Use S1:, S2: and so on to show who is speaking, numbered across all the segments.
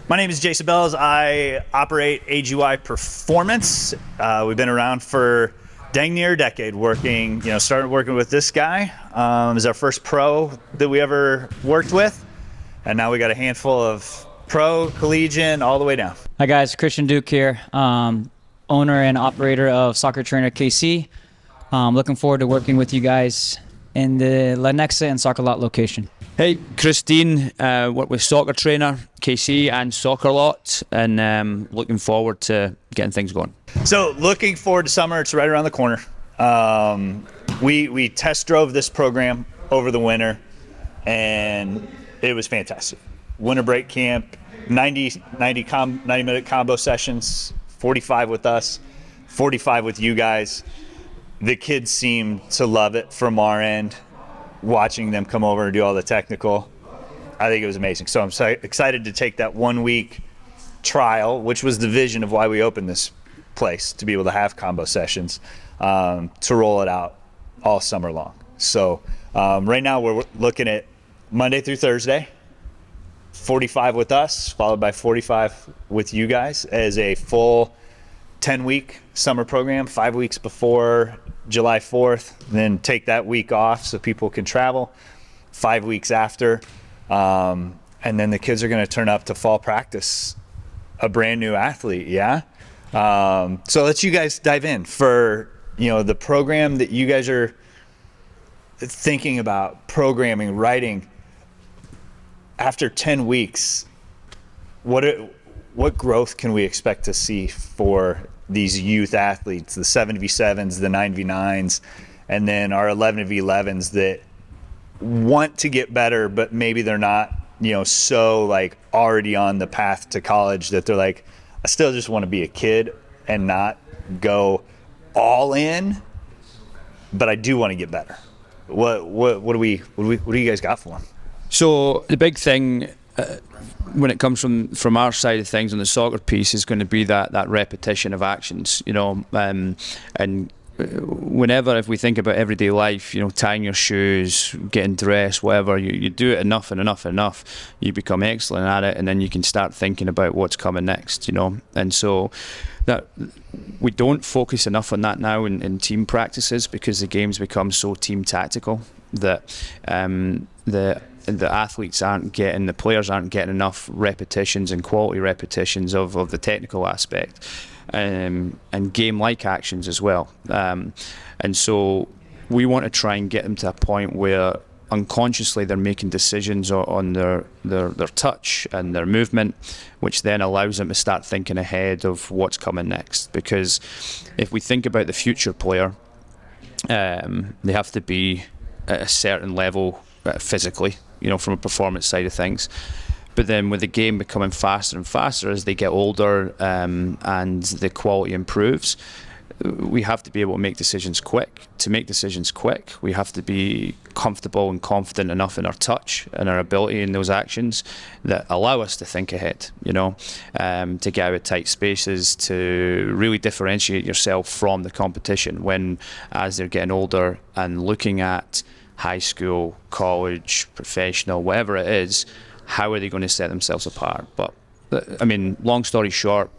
S1: My name is Jason Bells. I operate AGY Performance. We've been around for dang near a decade working, started working with this guy. Is our first pro that we ever worked with. And now we got a handful of pro, collegiate, all the way down.
S2: Hi guys, Christian Duke here, owner and operator of Soccer Trainr KC. Looking forward to working with you guys in the Lenexa and Soccer Lot location.
S3: Hey, Christine, work with Soccer Trainr, KC and Soccer Lot, and looking forward to getting things going.
S1: So looking forward to summer, it's right around the corner. We test drove this program over the winter, and it was fantastic. Winter break camp, 90-minute combo sessions, 45 with us, 45 with you guys. The kids seem to love it from our end. Watching them come over and do all the technical, I think it was amazing. So I'm excited to take that 1 week trial, which was the vision of why we opened this place, to be able to have combo sessions, to roll it out all summer long. So right now we're looking at Monday through Thursday, 45 with us, followed by 45 with you guys as a full 10-week summer program, 5 weeks before July 4th, then take that week off so people can travel, 5 weeks after, and then the kids are going to turn up to fall practice a brand new athlete. So let's you guys dive in for the program that you guys are thinking about programming, writing. After 10 weeks, what growth can we expect to see for these youth athletes, the 7v7s, the 9v9s, and then our 11v11s that want to get better, but maybe they're not, so like already on the path to college that they're like, I still just want to be a kid and not go all in, but I do want to get better. What do you guys got for them?
S3: So the big thing when it comes from our side of things on the soccer piece is going to be that repetition of actions, and whenever, if we think about everyday life, tying your shoes, getting dressed, whatever, you do it enough and enough and enough, you become excellent at it, and then you can start thinking about what's coming next, and so that we don't focus enough on that now in team practices, because the games become so team tactical that the athletes the players aren't getting enough repetitions and quality repetitions of the technical aspect, and game-like actions as well. And so we want to try and get them to a point where unconsciously they're making decisions on their touch and their movement, which then allows them to start thinking ahead of what's coming next. Because if we think about the future player, they have to be at a certain level physically, from a performance side of things. But then with the game becoming faster and faster as they get older, and the quality improves, we have to be able to make decisions quick. To make decisions quick, we have to be comfortable and confident enough in our touch and our ability in those actions that allow us to think ahead, to get out of tight spaces, to really differentiate yourself from the competition when, as they're getting older and looking at high school, college, professional, whatever it is, how are they going to set themselves apart? But I mean, long story short,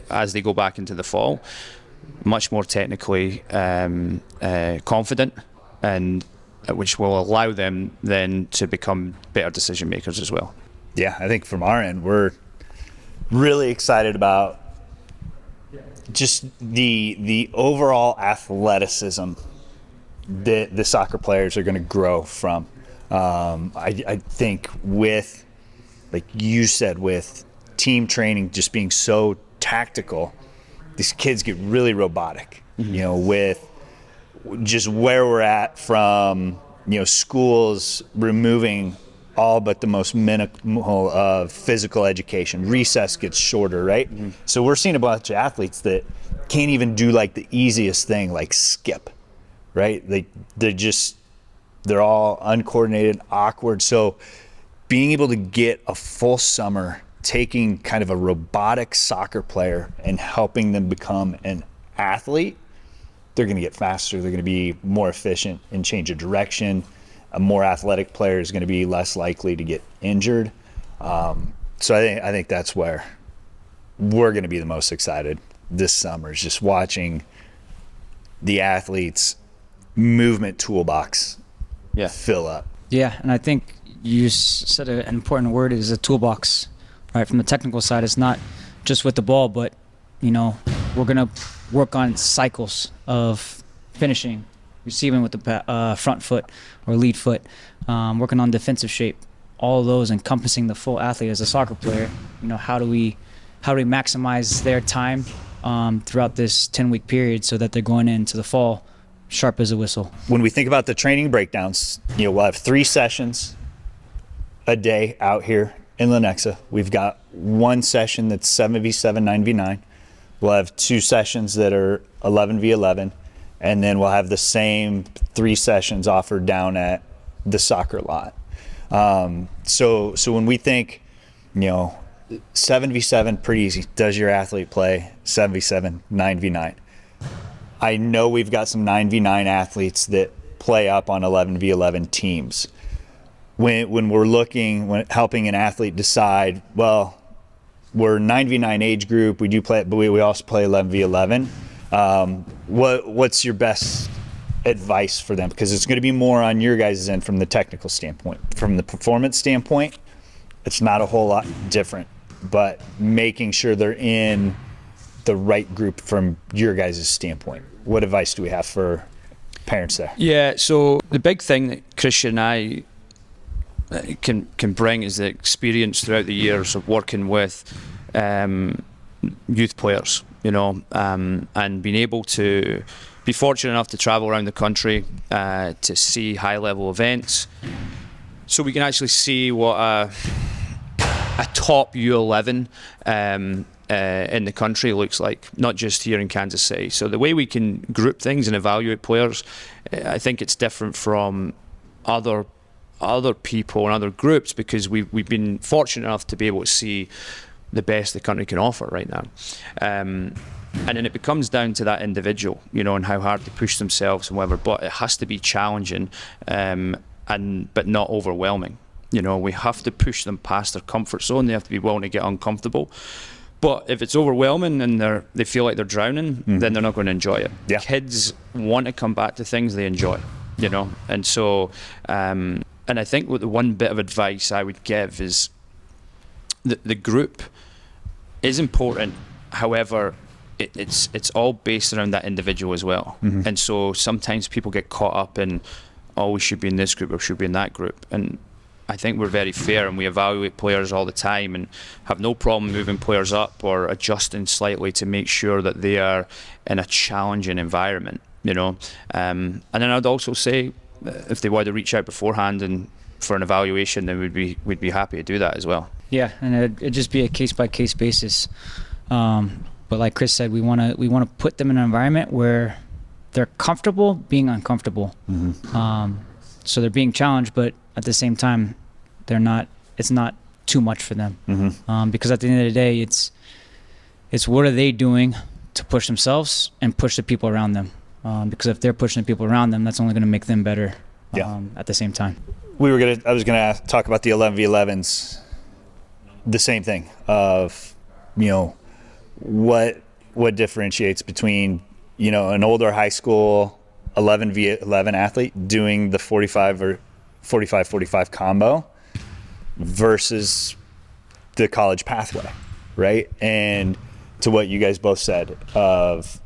S3: as they go back into the fall, much more technically confident, and which will allow them then to become better decision makers as well.
S1: Yeah, I think from our end, we're really excited about just the overall athleticism that the soccer players are going to grow from. I think with, like you said, with team training just being so tactical, these kids get really robotic, with just where we're at from, schools removing all but the most minimal of physical education. All gets shorter, right? So we're seeing a bunch of athletes that can't even do like the easiest thing, like skip, right? They're all uncoordinated, awkward. So being able to get a full summer taking kind of a robotic soccer player and helping them become an athlete, they're going to get faster, they're going to be more efficient and change of direction. A more athletic player is going to be less likely to get injured. So I think that's where we're going to be the most excited this summer, is just watching the athletes' movement toolbox fill up.
S2: Yeah, and I think you said an important word is a toolbox, right? From the technical side, it's not just with the ball, but, we're going to work on cycles of finishing, receiving with the front foot or lead foot, working on defensive shape, all of those encompassing the full athlete as a soccer player. How do we maximize their time throughout this 10-week period so that they're going into the fall sharp as a whistle?
S1: When we think about the training breakdowns, we'll have 3 sessions a day out here in Lenexa. We've got 1 session that's 7v7, 9v9. We'll have 2 sessions that are 11v11, and then we'll have the same 3 sessions offered down at the soccer lot. So when we think, 7v7, pretty easy. Does your athlete play 7v7, 9v9? I know we've got some 9v9 athletes that play up on 11v11 teams. When we're helping an athlete decide, well, we're 9v9 age group, we do play it, but we also play 11v11. What's your best advice for them? Because it's going to be more on your guys' end from the technical standpoint. From the performance standpoint, it's not a whole lot different, but making sure they're in the right group from your guys' standpoint. What advice do we have for parents there?
S3: Yeah, so the big thing that Christian and I can bring is the experience throughout the years of working with youth players, and being able to be fortunate enough to travel around the country to see high-level events, so we can actually see what a top U11 in the country looks like, not just here in Kansas City. So the way we can group things and evaluate players, I think it's different from other people and other groups, because we've been fortunate enough to be able to see the best the country can offer right now. And then it becomes down to that individual, and how hard they push themselves and whatever, but it has to be challenging, but not overwhelming. We have to push them past their comfort zone. They have to be willing to get uncomfortable. But if it's overwhelming and they feel like they're drowning, then they're not going to enjoy it.
S1: Yeah.
S3: Kids want to come back to things they enjoy, and so and I think the one bit of advice I would give is that the group is important. However, it's all based around that individual as well. And so sometimes people get caught up in, we should be in this group or should be in that group. And I think we're very fair, and we evaluate players all the time and have no problem moving players up or adjusting slightly to make sure that they are in a challenging environment, And then I'd also say, if they want to reach out beforehand and for an evaluation, then we'd be happy to do that as well.
S2: Yeah, and it'd just be a case-by-case basis. But like Chris said, we want to put them in an environment where they're comfortable being uncomfortable. So they're being challenged, but at the same time, it's not too much for them. Because at the end of the day, it's what are they doing to push themselves and push the people around them. Because if they're pushing the people around them, that's only going to make them better at the same time.
S1: I was going to talk about the 11v11s, the same thing of, what differentiates between, an older high school 11v11 athlete doing the 45 or 45-45 combo versus the college pathway, right? And to what you guys both said of,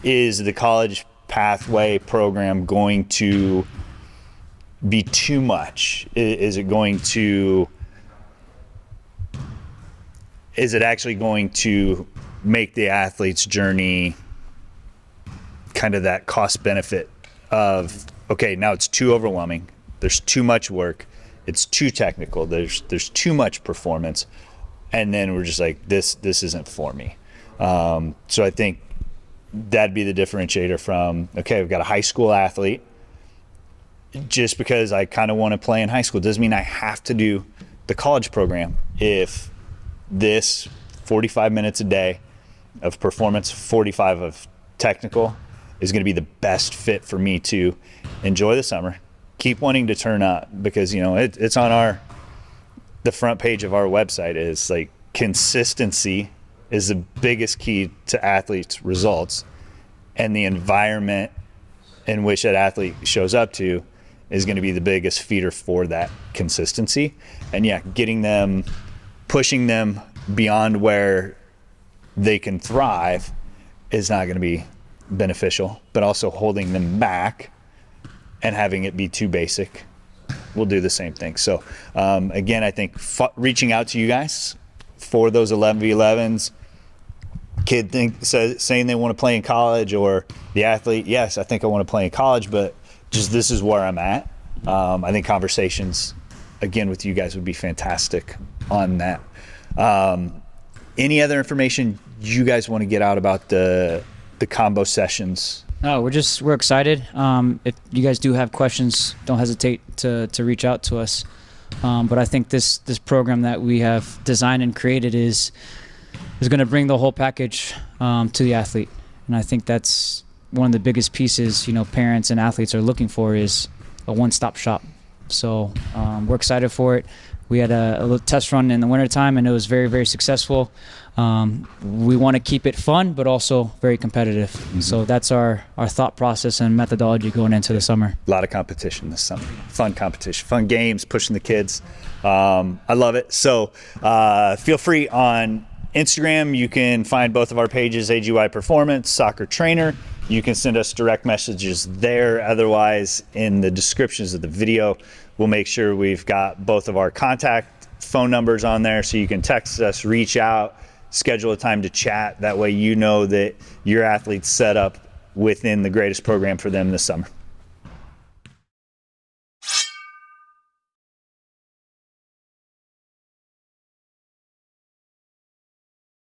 S1: is the college pathway program going to be too much? Is it actually going to make the athlete's journey kind of that cost benefit of, okay, now it's too overwhelming, there's too much work, it's too technical, there's too much performance, and then we're just like, this isn't for me. So I think that'd be the differentiator from, okay, we've got a high school athlete. Just because I kind of want to play in high school doesn't mean I have to do the college program. If this 45 minutes a day of performance, 45 of technical is going to be the best fit for me to enjoy the summer, keep wanting to turn up, because it's on the front page of our website is like consistency is the biggest key to athletes' results, and the environment in which that athlete shows up to is going to be the biggest feeder for that consistency. And yeah, getting them, pushing them beyond where they can thrive is not going to be beneficial, but also holding them back and having it be too basic will do the same thing. So again, I think reaching out to you guys for those 11v11s, saying they want to play in college, or the athlete, yes, I think I want to play in college, but just this is where I'm at. I think conversations again with you guys would be fantastic on that. Any other information you guys want to get out about the combo sessions?
S2: No, we're excited. If you guys do have questions, don't hesitate to reach out to us. But I think this program that we have designed and created is going to bring the whole package to the athlete, and I think that's one of the biggest pieces, you know, parents and athletes are looking for, is a one-stop shop. So we're excited for it. We had a little test run in the wintertime, and it was very, very successful. We want to keep it fun, but also very competitive. Mm-hmm. So that's our thought process and methodology going into the summer.
S1: A lot of competition this summer. Fun competition, fun games, pushing the kids. I love it. So feel free on Instagram. You can find both of our pages, AGY Performance, Soccer Trainr. You can send us direct messages there. Otherwise, in the descriptions of the video, we'll make sure we've got both of our contact phone numbers on there, so you can text us, reach out, schedule a time to chat. That way you know that your athlete's set up within the greatest program for them this summer.